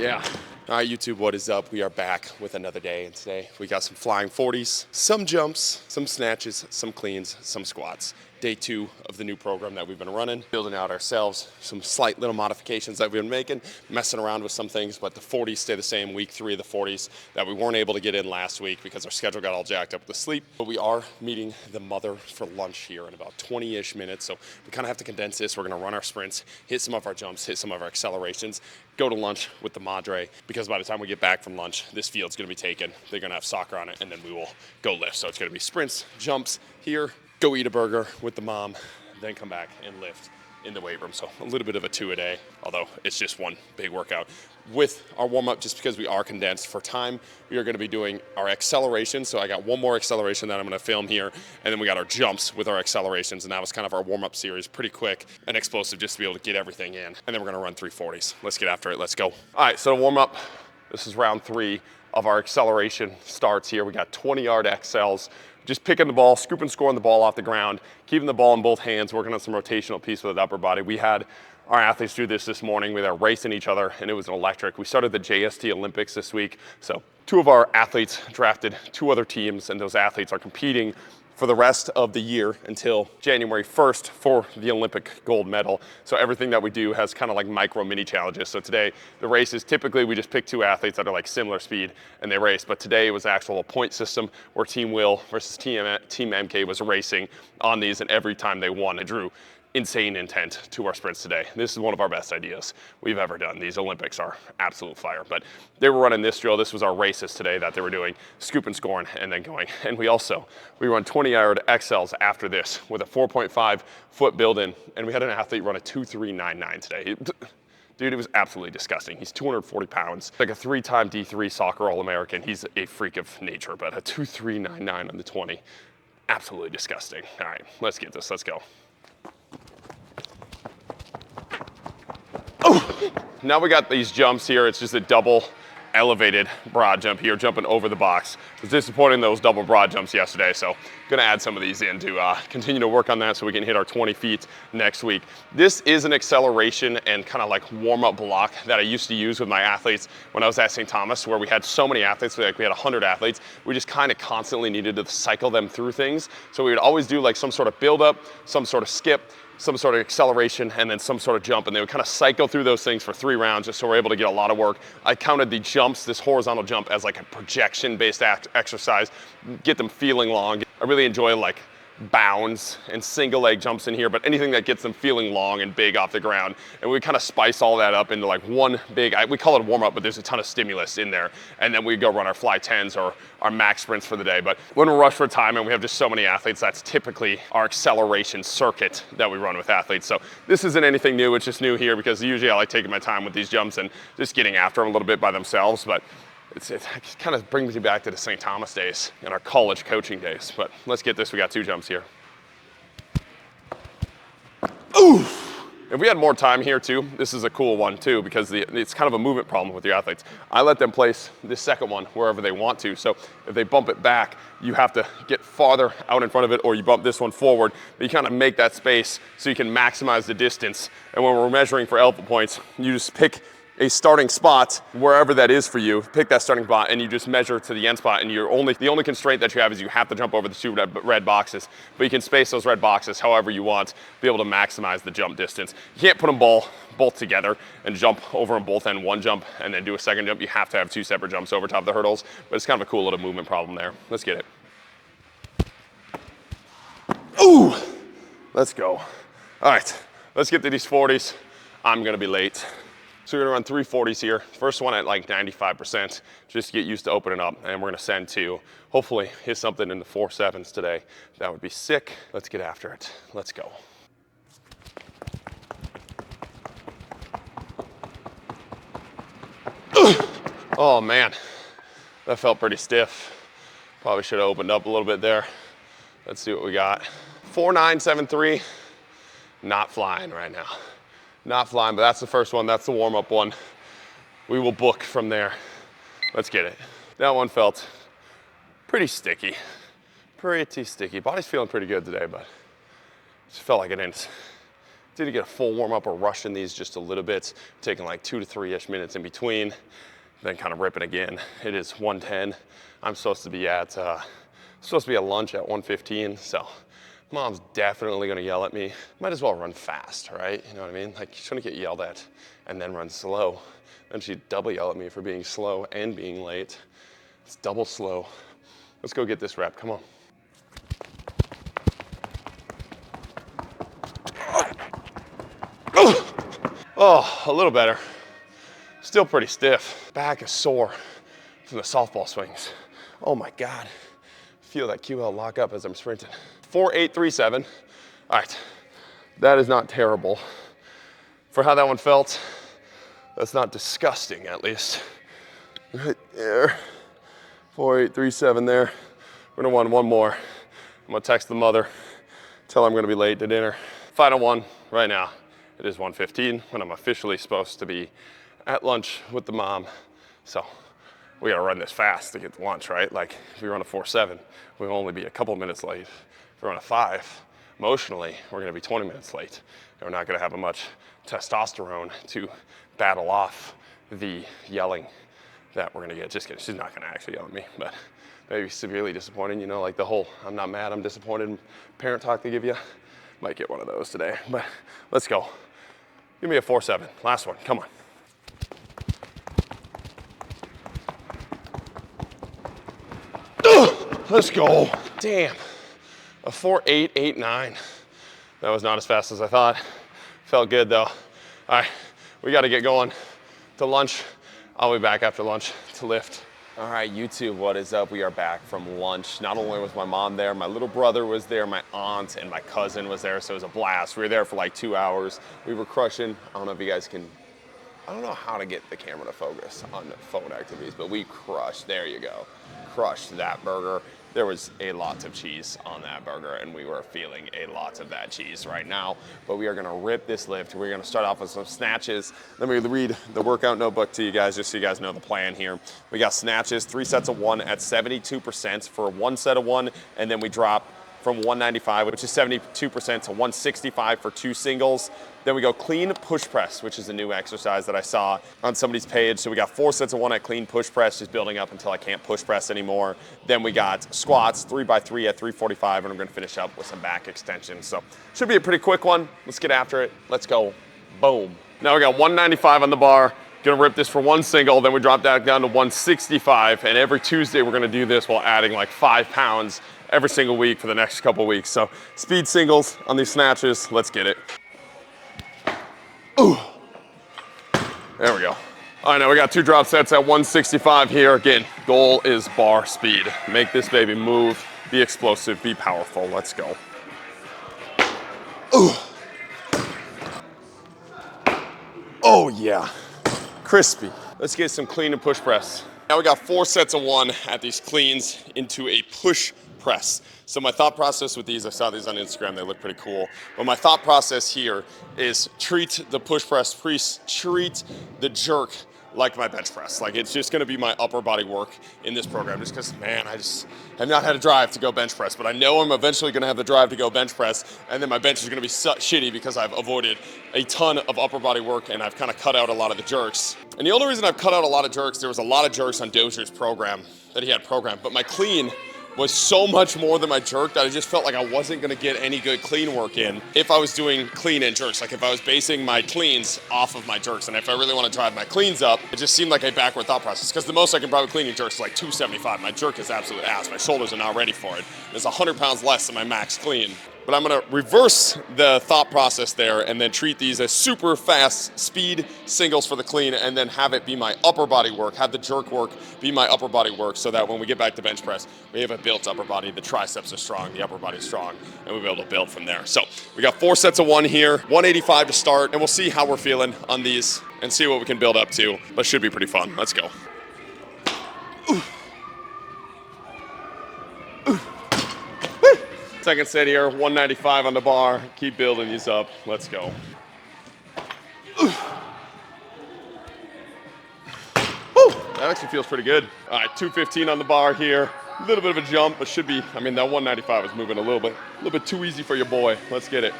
Yeah. All right, YouTube, what is up? We are back with another day, and today we got some flying 40s, some jumps, some snatches, some cleans, some squats. Day 2 of the new program that we've been running, building out ourselves, some slight little modifications that we've been making, messing around with some things, but the 40s stay the same. Week 3 of the 40s that we weren't able to get in last week because our schedule got all jacked up with the sleep. But we are meeting the mother for lunch here in about 20-ish minutes, so we kind of have to condense this. We're gonna run our sprints, hit some of our jumps, hit some of our accelerations, go to lunch with the madre, because by the time we get back from lunch, this field's gonna be taken. They're gonna have soccer on it, and then we will go lift. So it's gonna be sprints, jumps here, go eat a burger with the mom, then come back and lift in the weight room. So a little bit of a 2 a day, although it's just one big workout. With our warm-up, just because we are condensed for time, we are gonna be doing our acceleration. So I got one more acceleration that I'm gonna film here, and then we got our jumps with our accelerations, and that was kind of our warm-up series, pretty quick and explosive just to be able to get everything in. And then we're gonna run 340s. Let's get after it, let's go. All right, so to warm up, this is round 3 of our acceleration starts here. We got 20-yard XLs. Just picking the ball, scooping, scoring the ball off the ground, keeping the ball in both hands, working on some rotational piece with the upper body. We had our athletes do this morning. We were racing each other, and it was electric. We started the JST Olympics this week. So 2 of our athletes drafted 2 other teams, and those athletes are competing for the rest of the year until January 1st for the Olympic gold medal. So everything that we do has kind of like micro mini challenges. So today, the race is typically we just pick 2 athletes that are like similar speed and they race. But today it was actual a point system where Team Will versus Team MK was racing on these, and every time they won, it drew insane intent to our sprints today. This is one of our best ideas we've ever done. These Olympics are absolute fire, but they were running this drill. This was our races today that they were doing, scooping, scoring, and then going. And we run 20-yard XLs after this with a 4.5 foot build-in, and we had an athlete run a 2.399 today. Dude, it was absolutely disgusting. He's 240 pounds, like a 3-time D3 soccer All-American. He's a freak of nature, but a 2.399 on the 20, absolutely disgusting. All right, let's get this, let's go. Oh. Now we got these jumps here. It's just a double elevated broad jump here, jumping over the box. It was disappointing those double broad jumps yesterday, so gonna add some of these in to continue to work on that so we can hit our 20 feet next week. This is an acceleration and kind of like warm-up block that I used to use with my athletes when I was at St. Thomas, where we had so many athletes, like we had 100 athletes. We just kind of constantly needed to cycle them through things. So we would always do like some sort of build-up, some sort of skip, some sort of acceleration, and then some sort of jump, and they would kind of cycle through those things for 3 rounds just so we're able to get a lot of work. I counted the jumps, this horizontal jump, as like a projection-based exercise, get them feeling long. I really enjoy like bounds and single leg jumps in here, but anything that gets them feeling long and big off the ground. And we kind of spice all that up into like one big, we call it a warm up, but there's a ton of stimulus in there. And then we go run our fly 10s or our max sprints for the day. But when we're rushed for time and we have just so many athletes, that's typically our acceleration circuit that we run with athletes. So this isn't anything new, it's just new here because usually I like taking my time with these jumps and just getting after them a little bit by themselves. But it kind of brings me back to the St. Thomas days and our college coaching days. But let's get this, we got 2 jumps here. Ooh! If we had more time here too, this is a cool one too, because it's kind of a movement problem with your athletes. I let them place this second one wherever they want to. So if they bump it back, you have to get farther out in front of it, or you bump this one forward, but you kind of make that space so you can maximize the distance. And when we're measuring for elbow points, you just pick a starting spot wherever that is for you. Pick that starting spot and you just measure to the end spot, and the only constraint that you have is you have to jump over the 2 red boxes, but you can space those red boxes however you want, be able to maximize the jump distance. You can't put them both together and jump over them both in one jump and then do a second jump. You have to have 2 separate jumps over top of the hurdles, but it's kind of a cool little movement problem there. Let's get it. Ooh, let's go. All right, let's get to these 40s. I'm gonna be late. So we're gonna run 3 40s here. First one at like 95%, just to get used to opening up. And we're gonna send 2. Hopefully hit something in the 4 7s today. That would be sick. Let's get after it. Let's go. Oh man, that felt pretty stiff. Probably should have opened up a little bit there. Let's see what we got. 4.973, not flying right now. Not flying, but that's the first one. That's the warm-up one. We will book from there. Let's get it. That one felt pretty sticky. Pretty sticky. Body's feeling pretty good today, but just felt like it didn't Didn't get a full warm up or rushing these just a little bit, taking like 2 to 3-ish minutes in between, then kind of ripping again. It is 1:10. I'm supposed to be at lunch at 1:15, so mom's definitely gonna yell at me. Might as well run fast, right? You know what I mean? Like, you shouldn't get yelled at and then run slow. Then she'd double yell at me for being slow and being late. It's double slow. Let's go get this rep, come on. Oh, a little better. Still pretty stiff. Back is sore from the softball swings. Oh my God. Feel that QL lock up as I'm sprinting. 4.837. All right, that is not terrible. For how that one felt, that's not disgusting at least. Right there, 4.837 there. We're gonna want one more. I'm gonna text the mother, tell her I'm gonna be late to dinner. Final one right now. It is 1:15 when I'm officially supposed to be at lunch with the mom. So we gotta run this fast to get to lunch, right? Like if we run a 4:7, we'll only be a couple minutes late. If we run a 5, emotionally, we're gonna be 20 minutes late. And we're not gonna have much testosterone to battle off the yelling that we're gonna get. Just kidding, she's not gonna actually yell at me, but maybe severely disappointing, you know, like the whole I'm not mad, I'm disappointed parent talk they give you. Might get one of those today, but let's go. Give me a 4.7, last one, come on. Let's go. Damn, a 4.889. That was not as fast as I thought. Felt good though. All right, we gotta get going to lunch. I'll be back after lunch to lift. All right, YouTube, what is up? We are back from lunch. Not only was my mom there, my little brother was there, my aunt and my cousin was there, so it was a blast. We were there for like 2 hours. We were crushing. I don't know if you guys can, I don't know how to get the camera to focus on the phone activities, but we crushed, there you go. Crushed that burger. There was a lot of cheese on that burger and we were feeling a lot of that cheese right now, but we are gonna rip this lift. We're gonna start off with some snatches. Let me read the workout notebook to you guys just so you guys know the plan here. We got snatches, 3 sets of 1 at 72% for 1 set of 1, and then we drop from 195, which is 72% to 165 for 2 singles. Then we go clean push press, which is a new exercise that I saw on somebody's page. So we got 4 sets of 1 at clean push press, just building up until I can't push press anymore. Then we got squats, 3x3 at 345, and we're gonna finish up with some back extensions. So should be a pretty quick one. Let's get after it. Let's go, boom. Now we got 195 on the bar. Gonna rip this for 1 single, then we drop that down to 165, and every Tuesday we're gonna do this while adding like 5 pounds every single week for the next couple weeks. So speed singles on these snatches, let's get it. Ooh. There we go. All right, now we got 2 drop sets at 165 here. Again, goal is bar speed. Make this baby move, be explosive, be powerful. Let's go. Ooh. Oh yeah, crispy. Let's get some clean and push press. Now we got 4 sets of 1 at these cleans into a push press. So my thought process with these, I saw these on Instagram, they look pretty cool. But my thought process here is treat the push press, treat the jerk like my bench press. Like it's just gonna be my upper body work in this program just because, man, I just have not had a drive to go bench press, but I know I'm eventually gonna have the drive to go bench press, and then my bench is gonna be shitty because I've avoided a ton of upper body work and I've kind of cut out a lot of the jerks. And the only reason I've cut out a lot of jerks, there was a lot of jerks on Dozier's program that he had programmed, but my clean was so much more than my jerk that I just felt like I wasn't gonna get any good clean work in if I was doing clean and jerks. Like if I was basing my cleans off of my jerks, and if I really wanna drive my cleans up, it just seemed like a backward thought process, because the most I can probably clean and jerks is like 275. My jerk is absolute ass. My shoulders are not ready for it. It's 100 pounds less than my max clean. But I'm gonna reverse the thought process there and then treat these as super fast speed singles for the clean, and then have it be my upper body work, have the jerk work be my upper body work, so that when we get back to bench press, we have a built upper body, the triceps are strong, the upper body is strong, and we'll be able to build from there. So we got 4 sets of 1 here, 185 to start, and we'll see how we're feeling on these and see what we can build up to, but should be pretty fun. Let's go. Ooh. Ooh. Second set here, 195 on the bar. Keep building these up. Let's go. Woo, that actually feels pretty good. All right, 215 on the bar here. A little bit of a jump, but should be, I mean, that 195 is moving a little bit too easy for your boy. Let's get it.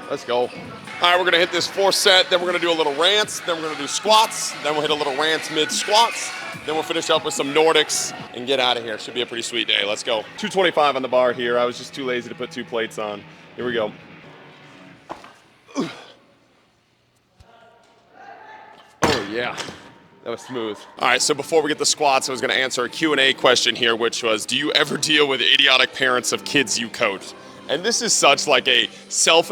Let's go. All right, we're gonna hit this 4th set, then we're gonna do a little rants, then we're gonna do squats, then we'll hit a little rants mid squats, then we'll finish up with some Nordics and get out of here. Should be a pretty sweet day. Let's go. 225 on the bar here. I was just too lazy to put 2 plates on. Here we go. Oh yeah, that was smooth. All right, so before we get the squats, I was gonna answer a Q&A question here, which was, do you ever deal with idiotic parents of kids you coach? And this is such like a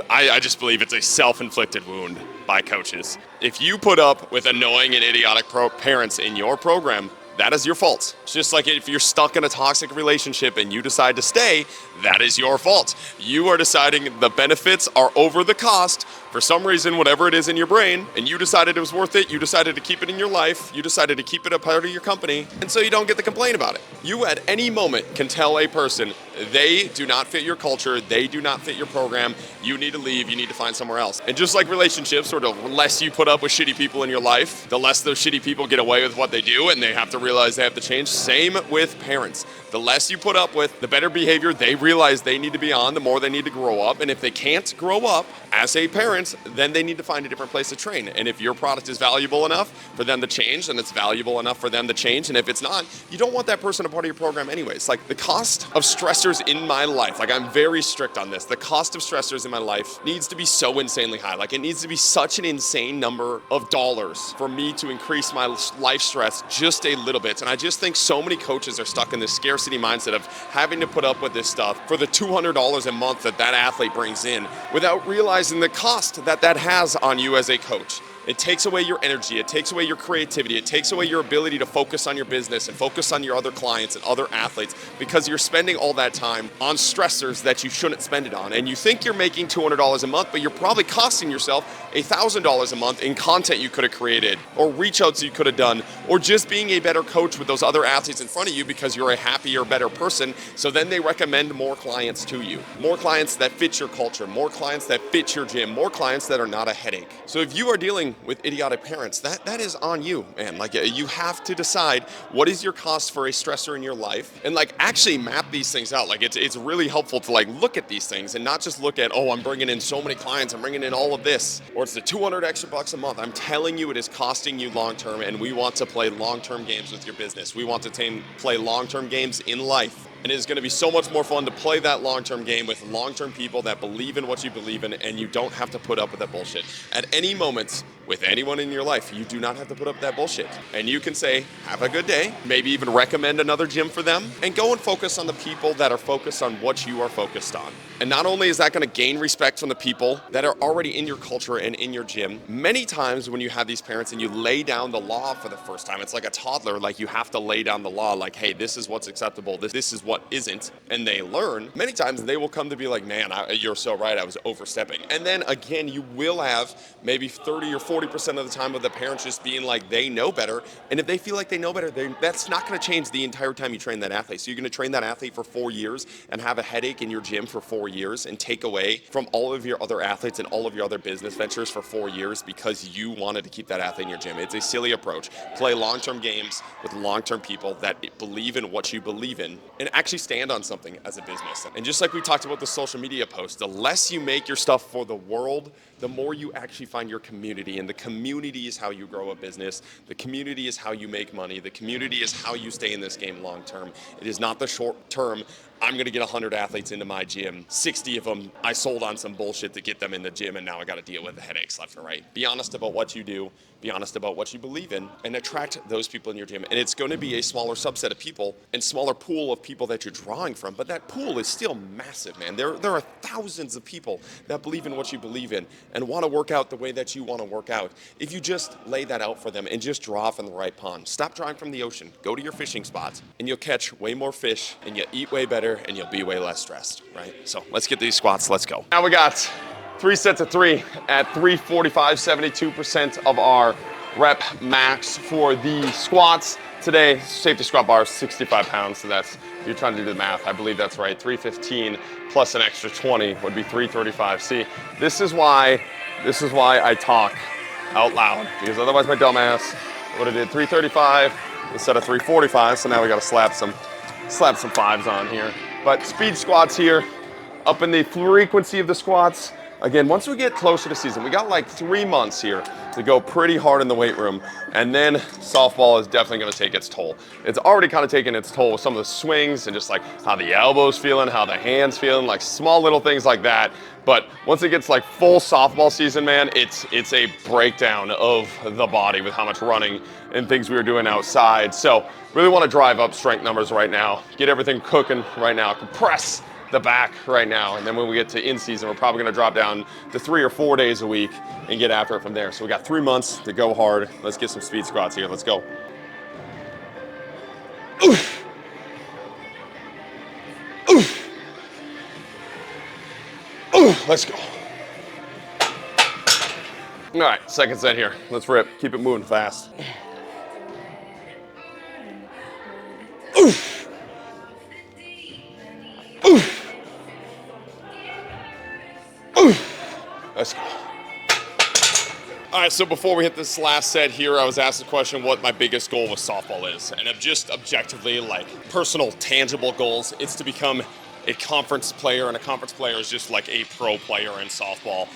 I just believe it's a self-inflicted wound by coaches. If you put up with annoying and idiotic parents in your program, that is your fault. It's just like if you're stuck in a toxic relationship and you decide to stay, that is your fault. You are deciding the benefits are over the cost for some reason, whatever it is in your brain, and you decided it was worth it, you decided to keep it in your life, you decided to keep it a part of your company, and so you don't get to complain about it. You at any moment can tell a person they do not fit your culture, they do not fit your program, you need to leave, you need to find somewhere else. And just like relationships, sort of the less you put up with shitty people in your life, the less those shitty people get away with what they do and they have to realize they have to change. Same with parents. The less you put up with, the better behavior they realize they need to be on, the more they need to grow up. And if they can't grow up as a parent, then they need to find a different place to train. And if your product is valuable enough for them to change, then it's valuable enough for them to change. And if it's not, you don't want that person a part of your program anyways. Like the cost of stressors in my life, like I'm very strict on this. The cost of stressors in my life needs to be so insanely high. Like it needs to be such an insane number of dollars for me to increase my life stress just a little bit. And I just think so many coaches are stuck in this scarcity mindset of having to put up with this stuff for the $200 a month that athlete brings in without realizing the cost that has on you as a coach. It takes away your energy, it takes away your creativity, it takes away your ability to focus on your business and focus on your other clients and other athletes because you're spending all that time on stressors that you shouldn't spend it on. And you think you're making $200 a month, but you're probably costing yourself $1,000 a month in content you could have created or reach outs you could have done or just being a better coach with those other athletes in front of you because you're a happier, better person. So then they recommend more clients to you, more clients that fit your culture, more clients that fit your gym, more clients that are not a headache. So if you are dealing with idiotic parents, that is on you, man. Like you have to decide what is your cost for a stressor in your life and like actually map these things out. Like it's really helpful to like look at these things and not just look at, oh, I'm bringing in so many clients, I'm bringing in all of this, or it's the 200 extra bucks a month. I'm telling you, it is costing you long-term, and we want to play long-term games with your business. We want to play long-term games in life. And it is going to be so much more fun to play that long-term game with long-term people that believe in what you believe in, and you don't have to put up with that bullshit. At any moment, with anyone in your life, you do not have to put up with that bullshit. And you can say, have a good day, maybe even recommend another gym for them, and go and focus on the people that are focused on what you are focused on. And not only is that going to gain respect from the people that are already in your culture and in your gym, many times when you have these parents and you lay down the law for the first time, it's like a toddler, like you have to lay down the law, like, hey, this is what's acceptable, this is what isn't, and they learn. Many times they will come to be like, man, you're so right, I was overstepping. And then again, you will have maybe 30 or 40% of the time of the parents just being like, they know better. And if they feel like they know better, that's not going to change the entire time you train that athlete. So you're going to train that athlete for 4 years and have a headache in your gym for 4 years and take away from all of your other athletes and all of your other business ventures for 4 years because you wanted to keep that athlete in your gym. It's a silly approach. Play long-term games with long-term people that believe in what you believe in and actually stand on something as a business. And just like we talked about the social media posts, the less you make your stuff for the world, the more you actually find your community. And the community is how you grow a business. The community is how you make money. The community is how you stay in this game long term. It is not the short term. I'm going to get 100 athletes into my gym. 60 of them I sold on some bullshit to get them in the gym, and now I got to deal with the headaches left and right. Be honest about what you do. Be honest about what you believe in, and attract those people in your gym. And it's going to be a smaller subset of people and smaller pool of people that you're drawing from, but that pool is still massive, man. There are thousands of people that believe in what you believe in and want to work out the way that you want to work out. If you just lay that out for them and just draw from the right pond, stop drawing from the ocean, go to your fishing spots, and you'll catch way more fish, and you'll eat way better, and you'll be way less stressed, right? So let's get these squats, let's go. Now we got 3 sets of 3 at 345, 72% of our rep max for the squats. Today, safety squat bar is 65 pounds, so that's, if you're trying to do the math, I believe that's right. 315 plus an extra 20 would be 335. See, this is why I talk out loud, because otherwise my dumb ass would have did 335 instead of 345, so now we gotta slap some fives on here. But speed squats here, up in the frequency of the squats. Again, once we get closer to season, we got like 3 months here to go pretty hard in the weight room, and then softball is definitely gonna take its toll. It's already kind of taken its toll with some of the swings and just like how the elbows feeling, how the hands feeling, like small little things like that. But once it gets like full softball season, man, it's a breakdown of the body with how much running and things we were doing outside. So really wanna drive up strength numbers right now, get everything cooking right now, compress the back right now, and then when we get to in season, we're probably gonna drop down to 3 or 4 days a week and get after it from there. So we got 3 months to go hard. Let's get some speed squats here, let's go. Oof. Oof. Oof. Let's go. All right, second set here, let's rip, keep it moving fast. Oof. Oof. Let's go. All right, so before we hit this last set here, I was asked the question what my biggest goal with softball is. And just objectively, like personal, tangible goals, it's to become a conference player, and a conference player is just like a pro player in softball.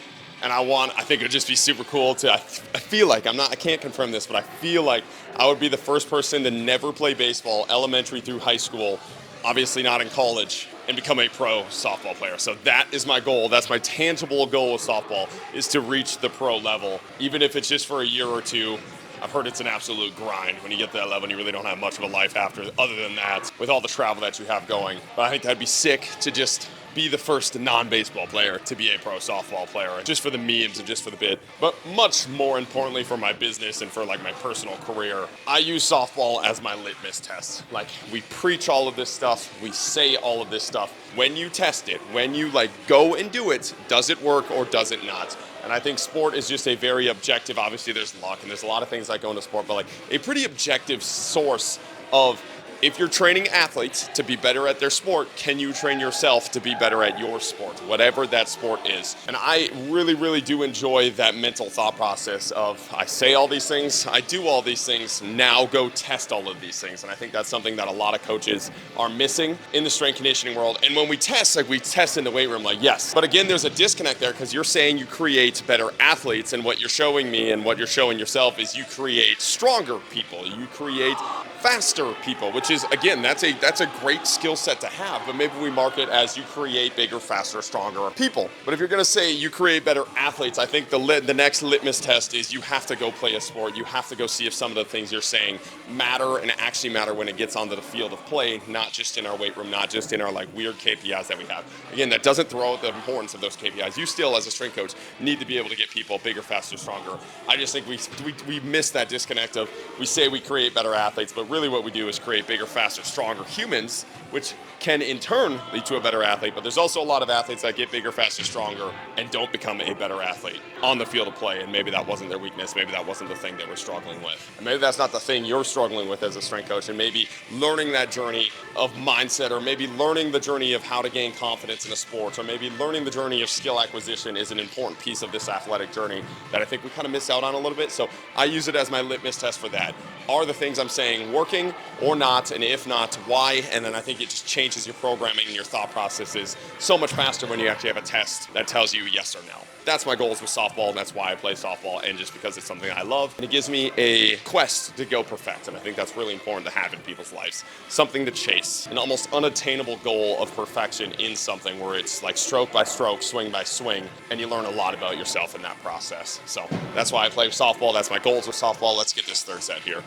And I think it'd just be super cool to, I feel like, I can't confirm this, but I feel like I would be the first person to never play baseball, elementary through high school, obviously not in college, and become a pro softball player. So that is my goal. That's my tangible goal with softball, is to reach the pro level. Even if it's just for a year or two, I've heard it's an absolute grind. When you get to that level, and you really don't have much of a life after, other than that, with all the travel that you have going. But I think that'd be sick to just be the first non-baseball player to be a pro softball player, just for the memes and just for the bit. But much more importantly for my business and for like my personal career, I use softball as my litmus test. Like, we preach all of this stuff, we say all of this stuff. When you test it, when you like go and do it, does it work or does it not? And I think sport is just a very objective, obviously there's luck and there's a lot of things that go into sport, but like a pretty objective source of, if you're training athletes to be better at their sport, can you train yourself to be better at your sport, whatever that sport is? And I really, really do enjoy that mental thought process of, I say all these things, I do all these things, now go test all of these things. And I think that's something that a lot of coaches are missing in the strength conditioning world. And when we test, like we test in the weight room, like yes. But again, there's a disconnect there, because you're saying you create better athletes, and what you're showing me and what you're showing yourself is you create stronger people, you create faster people, which is, again, that's a great skill set to have, but maybe we market it as you create bigger, faster, stronger people. But if you're gonna say you create better athletes, I think the next litmus test is you have to go play a sport. You have to go see if some of the things you're saying matter and actually matter when it gets onto the field of play, not just in our weight room, not just in our like weird KPIs that we have. Again, that doesn't throw out the importance of those KPIs. You still, as a strength coach, need to be able to get people bigger, faster, stronger. I just think we miss that disconnect of, we say we create better athletes, but really what we do is create bigger, faster, stronger humans, which can in turn lead to a better athlete. But there's also a lot of athletes that get bigger, faster, stronger, and don't become a better athlete on the field of play. And maybe that wasn't their weakness. Maybe that wasn't the thing they were struggling with. And maybe that's not the thing you're struggling with as a strength coach. And maybe learning that journey of mindset, or maybe learning the journey of how to gain confidence in a sport, or maybe learning the journey of skill acquisition is an important piece of this athletic journey that I think we kind of miss out on a little bit. So I use it as my litmus test for that. Are the things I'm saying working or not? And if not, why? And then I think it just changes your programming and your thought processes so much faster when you actually have a test that tells you yes or no. That's my goals with softball, and that's why I play softball, and just because it's something I love. And it gives me a quest to go perfect, and I think that's really important to have in people's lives. Something to chase, an almost unattainable goal of perfection in something where it's like stroke by stroke, swing by swing, and you learn a lot about yourself in that process. So that's why I play softball. That's my goals with softball. Let's get this third set here.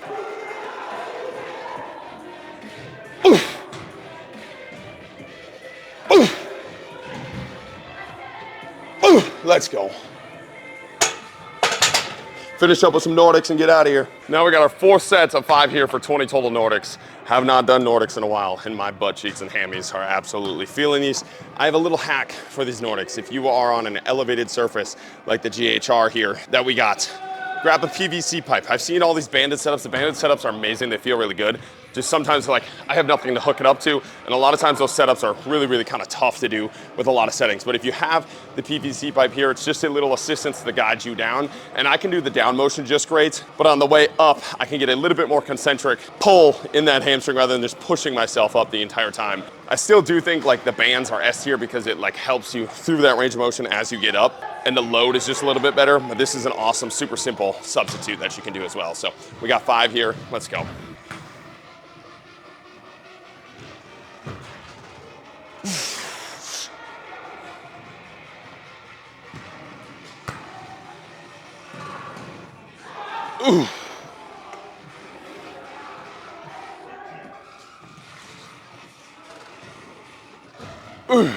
Oof. Oof. Oof. Let's go. Finish up with some Nordics and get out of here. Now we got our 4 sets of 5 here for 20 total Nordics. Have not done Nordics in a while, and my butt cheeks and hammies are absolutely feeling these. I have a little hack for these Nordics. If you are on an elevated surface like the GHR here that we got, grab a PVC pipe. I've seen all these banded setups. The banded setups are amazing. They feel really good. Just sometimes like I have nothing to hook it up to, and a lot of times those setups are really, really kind of tough to do with a lot of settings. But if you have the PVC pipe here, it's just a little assistance to guide you down, and I can do the down motion just great, but on the way up, I can get a little bit more concentric pull in that hamstring rather than just pushing myself up the entire time. I still do think like the bands are S tier because it like helps you through that range of motion as you get up, and the load is just a little bit better, but this is an awesome, super simple substitute that you can do as well. So we got 5 here, let's go. Ooh. Ooh.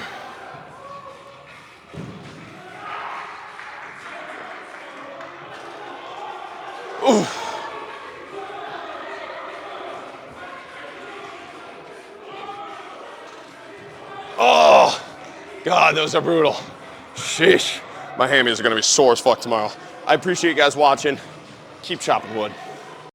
Ooh. Oh, God, those are brutal. Sheesh. My hammies are gonna be sore as fuck tomorrow. I appreciate you guys watching. Keep chopping wood.